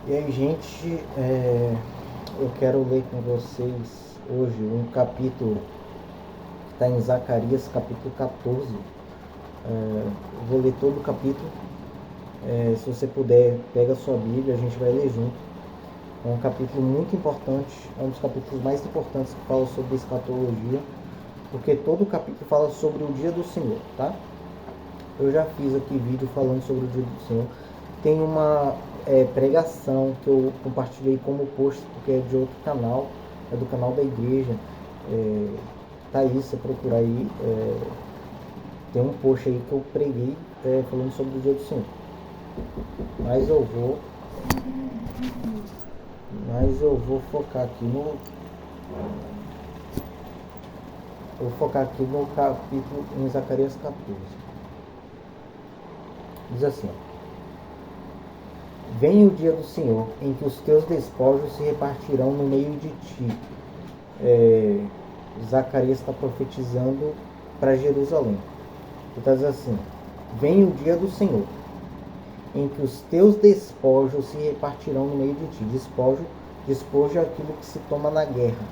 E aí, gente, eu quero ler com vocês hoje um capítulo que está em Zacarias, capítulo 14. Eu vou ler todo o capítulo. Se você puder, pega a sua Bíblia, a gente vai ler junto. É um capítulo muito importante, é um dos capítulos mais importantes que fala sobre escatologia, porque todo o capítulo fala sobre o dia do Senhor, tá? Eu já fiz aqui vídeo falando sobre o dia do Senhor. Tem uma pregação que eu compartilhei como post, porque é de outro canal, é do canal da igreja. Tá aí, você procurar aí. Tem um post aí que eu preguei falando sobre o dia do Senhor. Mas eu vou focar aqui no. Eu vou focar aqui no capítulo em Zacarias 14. Diz assim: Vem o dia do Senhor, em que os teus despojos se repartirão no meio de ti. Zacarias está profetizando para Jerusalém. Ele está dizendo assim: Vem o dia do Senhor, em que os teus despojos se repartirão no meio de ti. Despojo é aquilo que se toma na guerra.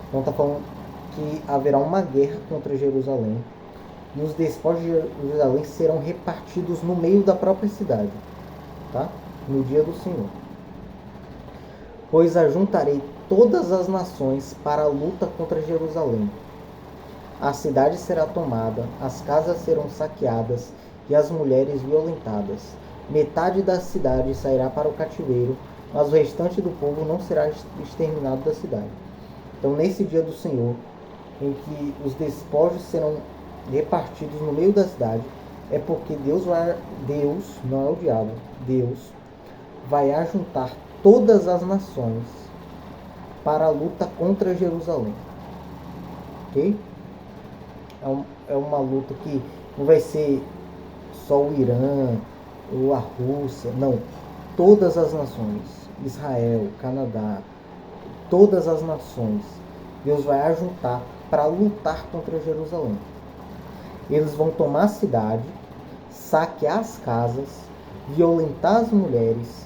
Então está falando que haverá uma guerra contra Jerusalém, e os despojos de Jerusalém serão repartidos no meio da própria cidade, tá? No dia do Senhor. Pois ajuntarei todas as nações para a luta contra Jerusalém. A cidade será tomada, as casas serão saqueadas e as mulheres violentadas. Metade da cidade sairá para o cativeiro, mas o restante do povo não será exterminado da cidade. Então, nesse dia do Senhor, em que os despojos serão repartidos no meio da cidade, é porque Deus, não é o diabo, Deus vai ajuntar todas as nações para a luta contra Jerusalém. Ok? É uma luta que não vai ser só o Irã ou a Rússia, não. Todas as nações, Israel, Canadá, todas as nações, Deus vai ajuntar para lutar contra Jerusalém. Eles vão tomar a cidade, saquear as casas, violentar as mulheres,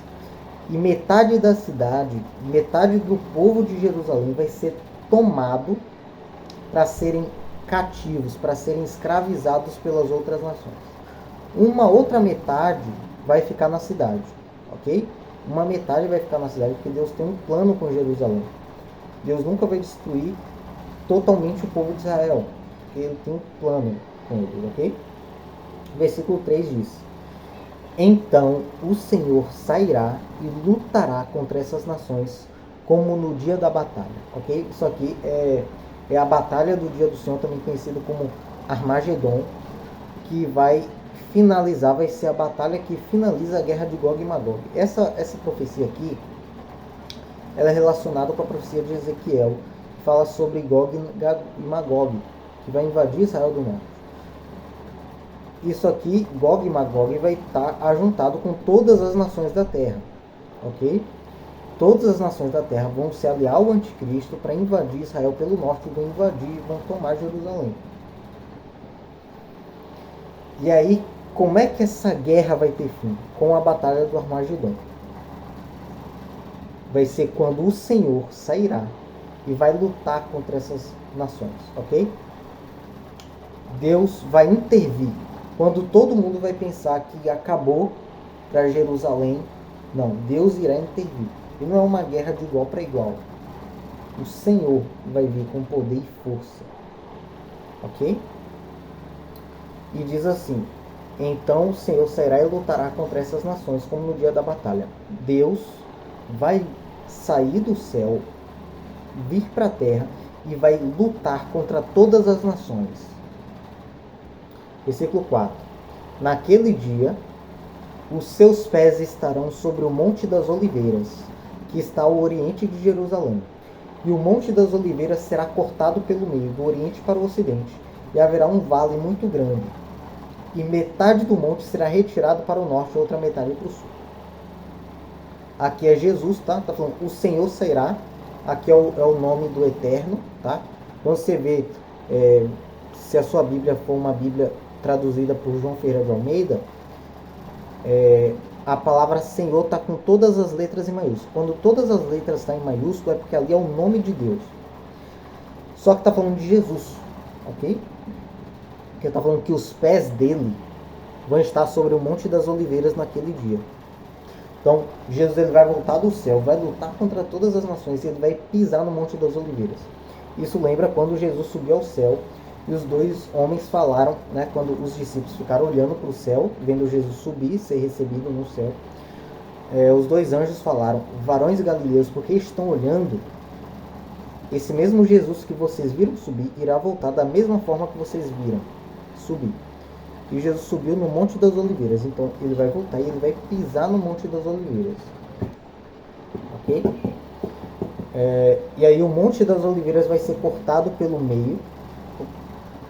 e metade da cidade, metade do povo de Jerusalém vai ser tomado para serem cativos, para serem escravizados pelas outras nações. Uma outra metade vai ficar na cidade, ok? Uma metade vai ficar na cidade porque Deus tem um plano com Jerusalém. Deus nunca vai destruir totalmente o povo de Israel, porque Ele tem um plano com eles, ok? Versículo 3 diz: Então o Senhor sairá e lutará contra essas nações, como no dia da batalha, ok? Isso aqui é a batalha do dia do Senhor, também conhecido como Armagedon, que vai ser a batalha que finaliza a guerra de Gog e Magog. Essa profecia aqui, ela é relacionada com a profecia de Ezequiel, que fala sobre Gog e Magog, que vai invadir Israel do norte. Isso aqui, Gog e Magog, vai estar ajuntado com todas as nações da terra, ok? Todas as nações da terra vão se aliar ao anticristo para invadir Israel pelo norte, vão tomar Jerusalém. E aí, como é que essa guerra vai ter fim? Com a batalha do Armagedon. Vai ser quando o Senhor sairá e vai lutar contra essas nações, ok? Deus vai intervir. Quando todo mundo vai pensar que acabou para Jerusalém, não, Deus irá intervir. E não é uma guerra de igual para igual. O Senhor vai vir com poder e força. Ok? E diz assim: Então o Senhor sairá e lutará contra essas nações, como no dia da batalha. Deus vai sair do céu, vir para a terra e vai lutar contra todas as nações. Versículo 4. Naquele dia, os seus pés estarão sobre o Monte das Oliveiras, que está ao oriente de Jerusalém. E o Monte das Oliveiras será cortado pelo meio, do oriente para o ocidente, e haverá um vale muito grande. E metade do monte será retirado para o norte, e outra metade para o sul. Aqui é Jesus, tá? Tá falando, o Senhor sairá. Aqui é o nome do Eterno, tá? Quando você vê, se a sua Bíblia for uma Bíblia traduzida por João Ferreira de Almeida, a palavra Senhor está com todas as letras em maiúsculo. Quando todas as letras estão em maiúsculo, é porque ali é o nome de Deus. Só que está falando de Jesus, ok? Porque está falando que os pés dele vão estar sobre o Monte das Oliveiras naquele dia. Então, Jesus ele vai voltar do céu, vai lutar contra todas as nações e ele vai pisar no Monte das Oliveiras. Isso lembra quando Jesus subiu ao céu e os dois homens falaram, né, quando os discípulos ficaram olhando para o céu, vendo Jesus subir, ser recebido no céu. Os dois anjos falaram: varões galileus, por que estão olhando? Esse mesmo Jesus que vocês viram subir irá voltar da mesma forma que vocês viram subir. E Jesus subiu no Monte das Oliveiras. Então ele vai voltar e ele vai pisar no Monte das Oliveiras. Ok? E aí o Monte das Oliveiras vai ser cortado pelo meio.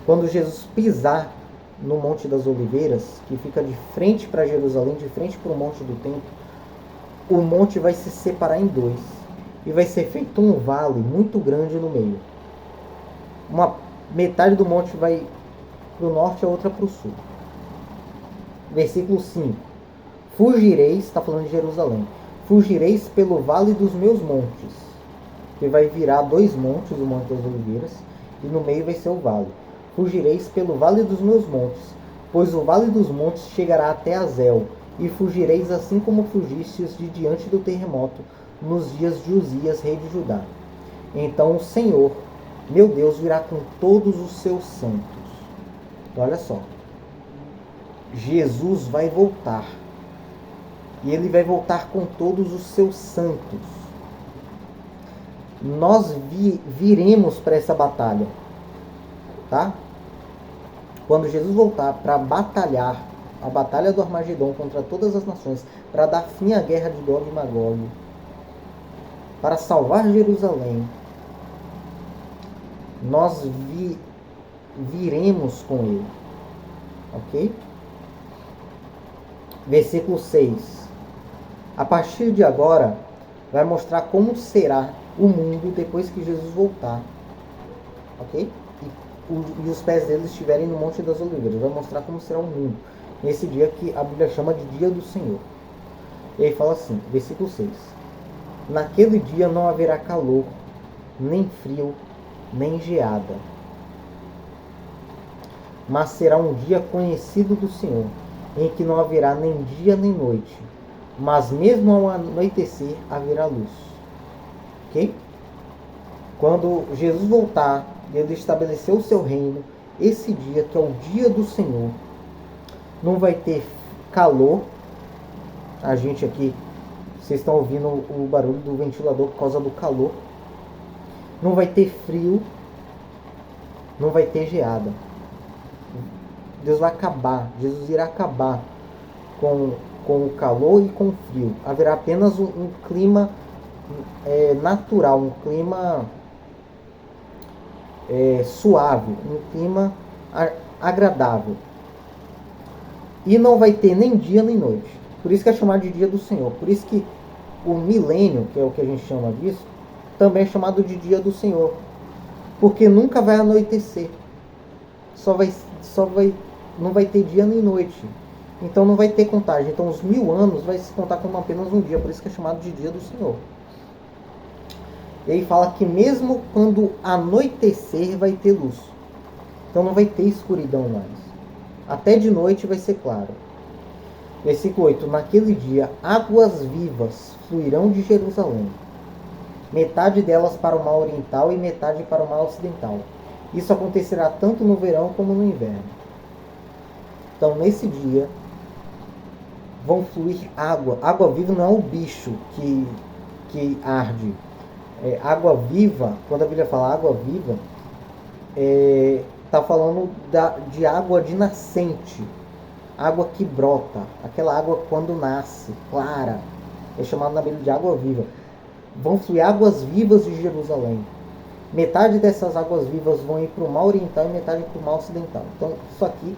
Quando Jesus pisar no Monte das Oliveiras, que fica de frente para Jerusalém, de frente para o Monte do Templo, o monte vai se separar em dois. E vai ser feito um vale muito grande no meio. Uma metade do monte vai para o norte e a outra para o sul. Versículo 5. Fugireis, está falando de Jerusalém. Fugireis pelo vale dos meus montes. Que vai virar dois montes, o Monte das Oliveiras, e no meio vai ser o vale. Fugireis pelo vale dos meus montes, pois o vale dos montes chegará até Azel, e fugireis assim como fugistes de diante do terremoto, nos dias de Uzias, rei de Judá. Então o Senhor, meu Deus, virá com todos os seus santos. Então, olha só. Jesus vai voltar. E ele vai voltar com todos os seus santos. Nós viremos para essa batalha. Tá? Quando Jesus voltar para batalhar, a batalha do Armagedon contra todas as nações, para dar fim à guerra de Gog e Magog, para salvar Jerusalém, nós viremos com ele. Ok? Versículo 6. A partir de agora, vai mostrar como será o mundo depois que Jesus voltar. Ok? E os pés deles estiverem no Monte das Oliveiras. Vai mostrar como será o mundo nesse dia que a Bíblia chama de Dia do Senhor. E aí fala assim, versículo 6. Naquele dia não haverá calor, nem frio, nem geada. Mas será um dia conhecido do Senhor, em que não haverá nem dia nem noite, mas mesmo ao anoitecer haverá luz. Ok? Quando Jesus voltar, ele estabeleceu o seu reino, esse dia, que é o dia do Senhor, não vai ter calor. A gente aqui, vocês estão ouvindo o barulho do ventilador por causa do calor. Não vai ter frio, não vai ter geada. Deus vai acabar, Jesus irá acabar com o calor e com o frio. Haverá apenas um clima natural, um clima suave, um clima agradável. E não vai ter nem dia nem noite. Por isso que é chamado de dia do Senhor. Por isso que o milênio, que é o que a gente chama disso, também é chamado de dia do Senhor. Porque nunca vai anoitecer. Não vai ter dia nem noite. Então não vai ter contagem. Então os 1000 anos vai se contar como apenas um dia. Por isso que é chamado de dia do Senhor. E aí fala que mesmo quando anoitecer vai ter luz. Então não vai ter escuridão mais. Até de noite vai ser claro. Versículo 8. Naquele dia águas vivas fluirão de Jerusalém. Metade delas para o mar oriental e metade para o mar ocidental. Isso acontecerá tanto no verão como no inverno. Então nesse dia vão fluir água. Água viva não é o bicho que arde. Água viva, quando a Bíblia fala água viva, está falando de água de nascente. Água que brota. Aquela água quando nasce, clara. É chamada na Bíblia de água viva. Vão fluir águas vivas de Jerusalém. Metade dessas águas vivas vão ir para o mar oriental e metade para o mar ocidental. Então isso aqui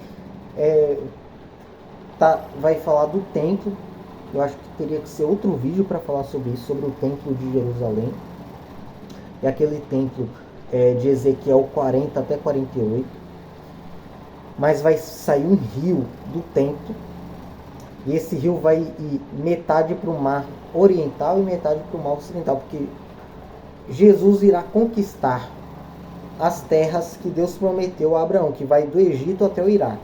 vai falar do templo. Eu acho que teria que ser outro vídeo para falar sobre isso, sobre o templo de Jerusalém. É aquele templo de Ezequiel 40 até 48. Mas vai sair um rio do templo E esse rio vai ir metade para o mar oriental e metade para o mar ocidental, porque Jesus irá conquistar as terras que Deus prometeu a Abraão, que vai do Egito até o Iraque.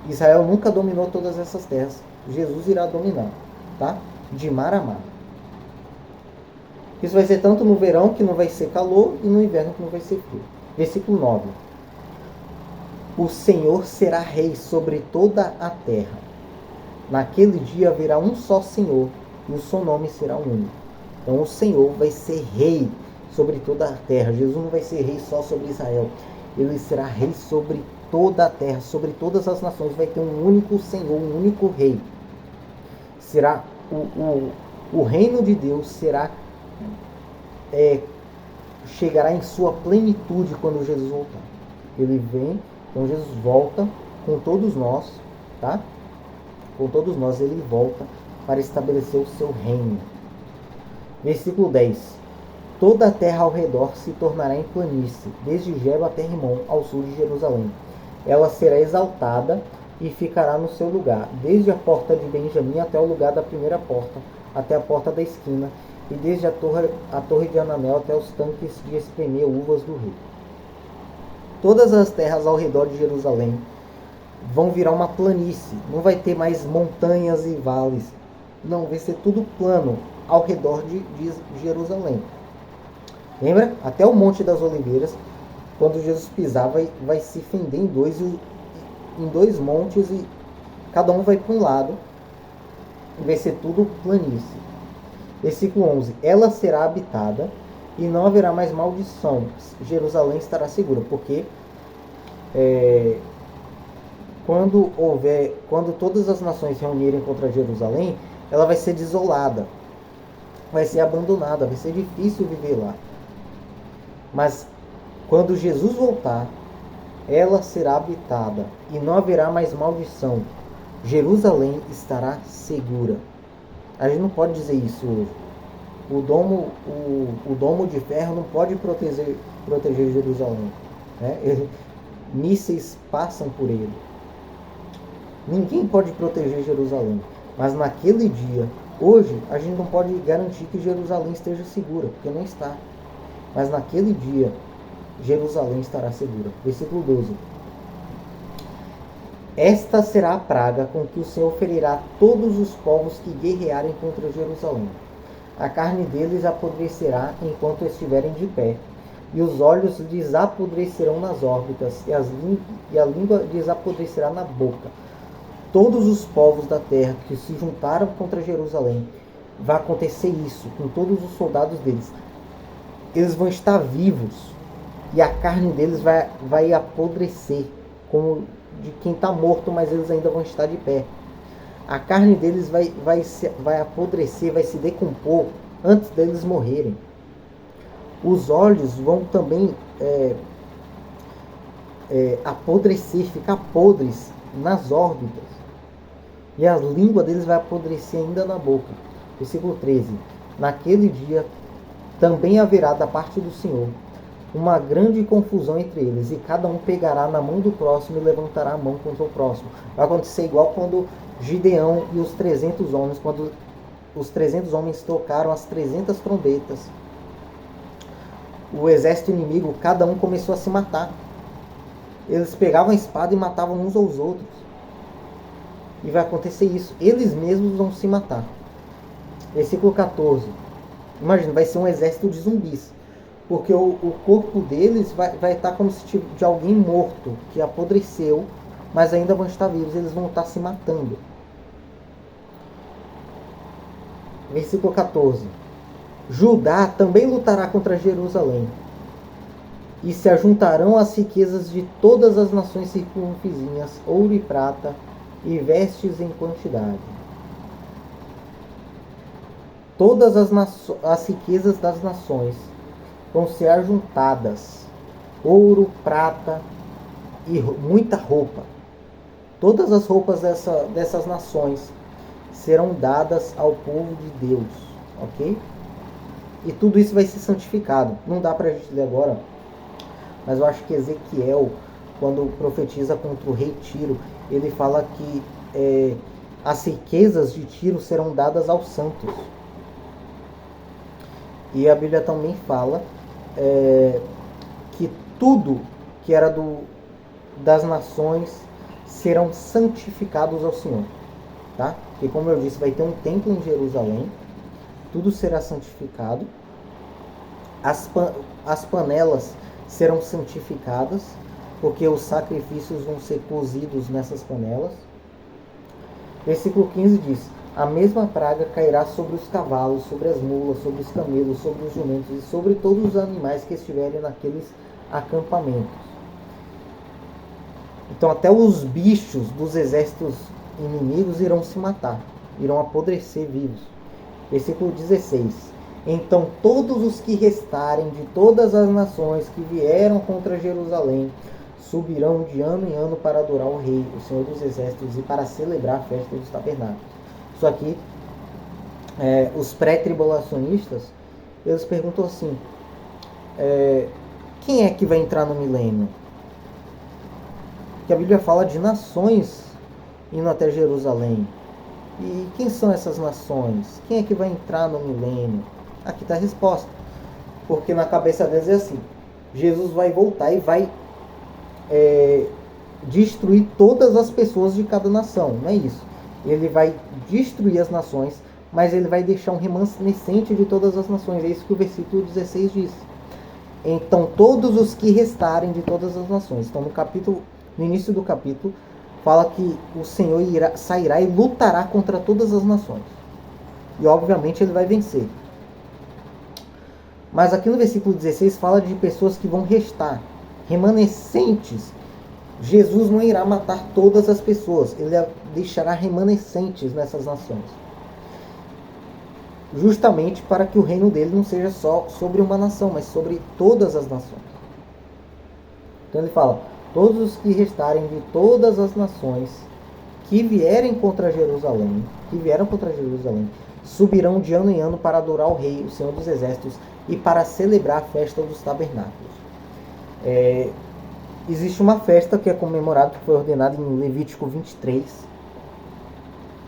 Israel nunca dominou todas essas terras. Jesus irá dominar, tá? De mar a mar. Isso vai ser tanto no verão, que não vai ser calor, e no inverno, que não vai ser frio. Versículo 9. O Senhor será rei sobre toda a terra. Naquele dia haverá um só Senhor, e o seu nome será único. Então o Senhor vai ser rei sobre toda a terra. Jesus não vai ser rei só sobre Israel. Ele será rei sobre toda a terra, sobre todas as nações. Vai ter um único Senhor, um único rei. Será o reino de Deus será chegará em sua plenitude quando Jesus voltar. Ele vem, então Jesus volta com todos nós, tá? Com todos nós ele volta para estabelecer o seu reino. Versículo 10. Toda a terra ao redor se tornará em planície, desde Geba até Rimon, ao sul de Jerusalém. Ela será exaltada e ficará no seu lugar, desde a porta de Benjamim até o lugar da primeira porta, até a porta da esquina, e desde a torre de Ananel até os tanques de espremer uvas do rio. Todas as terras ao redor de Jerusalém vão virar uma planície. Não vai ter mais montanhas e vales. Não, vai ser tudo plano ao redor de Jerusalém. Lembra? Até o Monte das Oliveiras, quando Jesus pisar, vai se fender em dois montes, e cada um vai para um lado. E vai ser tudo planície. Versículo 11. Ela será habitada e não haverá mais maldição. Jerusalém estará segura, porque quando todas as nações se reunirem contra Jerusalém, ela vai ser desolada, vai ser abandonada, vai ser difícil viver lá. Mas quando Jesus voltar, ela será habitada e não haverá mais maldição. Jerusalém estará segura. A gente não pode dizer isso hoje. O domo de ferro não pode proteger Jerusalém, né? Mísseis passam por ele. Ninguém pode proteger Jerusalém. Mas naquele dia, hoje, a gente não pode garantir que Jerusalém esteja segura, porque não está. Mas naquele dia, Jerusalém estará segura. Versículo 12. Esta será a praga com que o Senhor ferirá todos os povos que guerrearem contra Jerusalém. A carne deles apodrecerá enquanto estiverem de pé, e os olhos lhes apodrecerão nas órbitas, e a língua lhes apodrecerá na boca. Todos os povos da terra que se juntaram contra Jerusalém, vai acontecer isso com todos os soldados deles. Eles vão estar vivos, e a carne deles vai apodrecer, como de quem está morto, mas eles ainda vão estar de pé. A carne deles vai apodrecer, vai se decompor antes deles morrerem. Os olhos vão também apodrecer, ficar podres nas órbitas. E a língua deles vai apodrecer ainda na boca. Versículo 13. Naquele dia também haverá da parte do Senhor uma grande confusão entre eles, e cada um pegará na mão do próximo e levantará a mão contra o próximo. Vai acontecer igual quando Gideão e os 300 homens, quando os 300 homens tocaram as 300 trombetas, o exército inimigo, cada um começou a se matar. Eles pegavam a espada e matavam uns aos outros. E vai acontecer isso. Eles mesmos vão se matar. Versículo 14. Imagina, vai ser um exército de zumbis. Porque o corpo deles vai estar como se de alguém morto, que apodreceu, mas ainda vão estar vivos. Eles vão estar se matando. Versículo 14. Judá também lutará contra Jerusalém, e se ajuntarão as riquezas de todas as nações circunvizinhas, ouro e prata, e vestes em quantidade. Todas as riquezas das nações vão ser ajuntadas, ouro, prata e muita roupa. Todas as roupas dessas nações serão dadas ao povo de Deus, ok? E tudo isso vai ser santificado. Não dá para a gente ler agora, mas eu acho que Ezequiel, quando profetiza contra o rei Tiro, ele fala que As riquezas de Tiro serão dadas aos santos. E a Bíblia também fala que tudo que era das nações serão santificados ao Senhor. Tá? Porque, como eu disse, vai ter um templo em Jerusalém. Tudo será santificado. As panelas serão santificadas, porque os sacrifícios vão ser cozidos nessas panelas. Versículo 15 diz: a mesma praga cairá sobre os cavalos, sobre as mulas, sobre os camelos, sobre os jumentos e sobre todos os animais que estiverem naqueles acampamentos. Então até os bichos dos exércitos inimigos irão se matar, irão apodrecer vivos. Versículo 16: então todos os que restarem de todas as nações que vieram contra Jerusalém subirão de ano em ano para adorar o Rei, o Senhor dos Exércitos, e para celebrar a festa dos tabernáculos. Isso aqui, os pré-tribulacionistas, eles perguntam assim, quem é que vai entrar no milênio? Porque a Bíblia fala de nações indo até Jerusalém. E quem são essas nações? Quem é que vai entrar no milênio? Aqui está a resposta. Porque na cabeça deles é assim, Jesus vai voltar e vai destruir todas as pessoas de cada nação. Não é isso. Ele vai destruir as nações, mas ele vai deixar um remanescente de todas as nações. É isso que o versículo 16 diz. Então todos os que restarem de todas as nações. Então no início do capítulo fala que o Senhor sairá e lutará contra todas as nações. E obviamente ele vai vencer. Mas aqui no versículo 16 fala de pessoas que vão restar, remanescentes. Jesus não irá matar todas as pessoas, ele deixará remanescentes nessas nações. Justamente para que o reino dele não seja só sobre uma nação, mas sobre todas as nações. Então ele fala, todos os que restarem de todas as nações que vieram contra Jerusalém, subirão de ano em ano para adorar o Rei, o Senhor dos Exércitos, e para celebrar a festa dos tabernáculos. Existe uma festa que é comemorada, que foi ordenada em Levítico 23,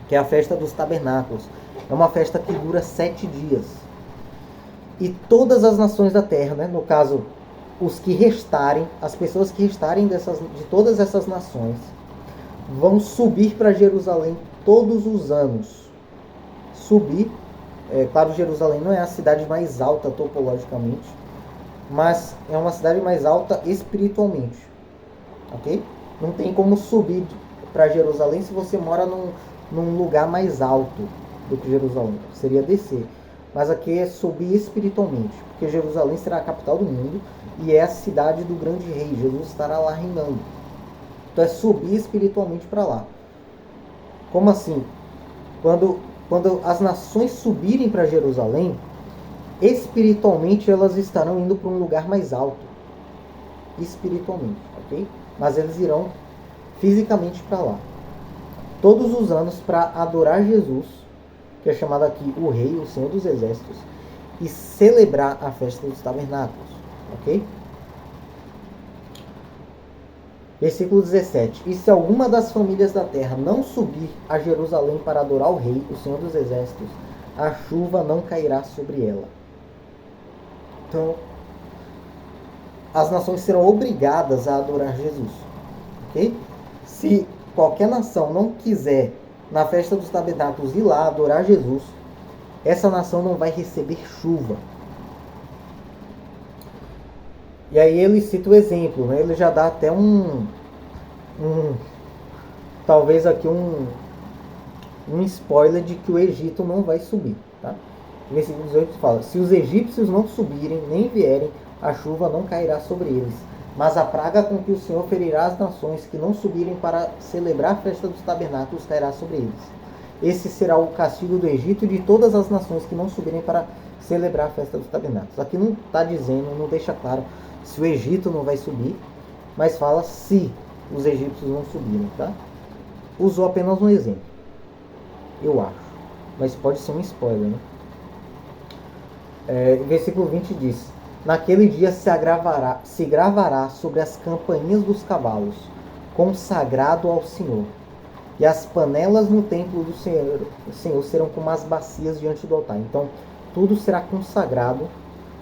que é a festa dos tabernáculos. É uma festa que dura 7 dias. E todas as nações da terra, no caso, os que restarem, as pessoas que restarem de todas essas nações, vão subir para Jerusalém todos os anos. Subir, claro, Jerusalém não é a cidade mais alta topologicamente, mas é uma cidade mais alta espiritualmente, ok? Não tem como subir para Jerusalém se você mora num lugar mais alto do que Jerusalém, seria descer. Mas aqui é subir espiritualmente, porque Jerusalém será a capital do mundo e é a cidade do grande rei. Jesus estará lá reinando. Então é subir espiritualmente para lá. Como assim? Quando as nações subirem para Jerusalém, espiritualmente elas estarão indo para um lugar mais alto. Espiritualmente, ok? Mas eles irão fisicamente para lá. Todos os anos para adorar Jesus, que é chamado aqui o Rei, o Senhor dos Exércitos, e celebrar a festa dos tabernáculos, ok? Versículo 17. E se alguma das famílias da terra não subir a Jerusalém para adorar o Rei, o Senhor dos Exércitos, a chuva não cairá sobre ela. Então, as nações serão obrigadas a adorar Jesus, ok? Se qualquer nação não quiser, na festa dos tabernáculos, ir lá adorar Jesus, essa nação não vai receber chuva. E aí ele cita o exemplo, ele já dá até talvez aqui um spoiler de que o Egito não vai subir, tá? O versículo 18 fala, se os egípcios não subirem, nem vierem, a chuva não cairá sobre eles, mas a praga com que o Senhor ferirá as nações que não subirem para celebrar a festa dos tabernáculos cairá sobre eles. Esse será o castigo do Egito e de todas as nações que não subirem para celebrar a festa dos tabernáculos. Aqui não está dizendo, não deixa claro se o Egito não vai subir, mas fala se os egípcios não subirem, tá? Usou apenas um exemplo, eu acho, mas pode ser um spoiler, né? Versículo 20 diz, naquele dia se gravará sobre as campainhas dos cavalos, consagrado ao Senhor. E as panelas no templo do Senhor serão como as bacias diante do altar. Então, tudo será consagrado.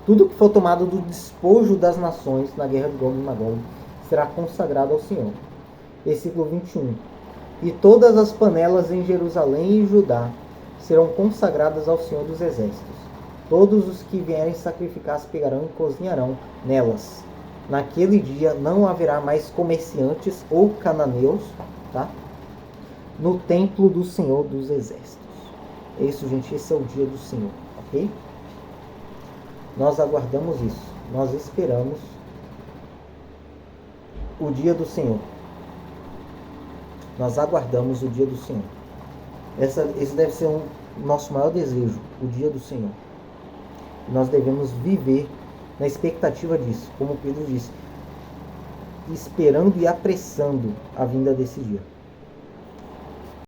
Tudo que for tomado do despojo das nações na guerra de Gog e Magog será consagrado ao Senhor. Versículo 21. E todas as panelas em Jerusalém e Judá serão consagradas ao Senhor dos Exércitos. Todos os que vierem sacrificar se pegarão e cozinharão nelas. Naquele dia não haverá mais comerciantes ou cananeus, tá? No templo do Senhor dos Exércitos. É isso, gente. Esse é o dia do Senhor, ok? Nós aguardamos isso. Nós esperamos o dia do Senhor. Nós aguardamos o dia do Senhor. Esse deve ser o nosso maior desejo, o dia do Senhor. Nós devemos viver na expectativa disso, como Pedro disse, esperando e apressando a vinda desse dia.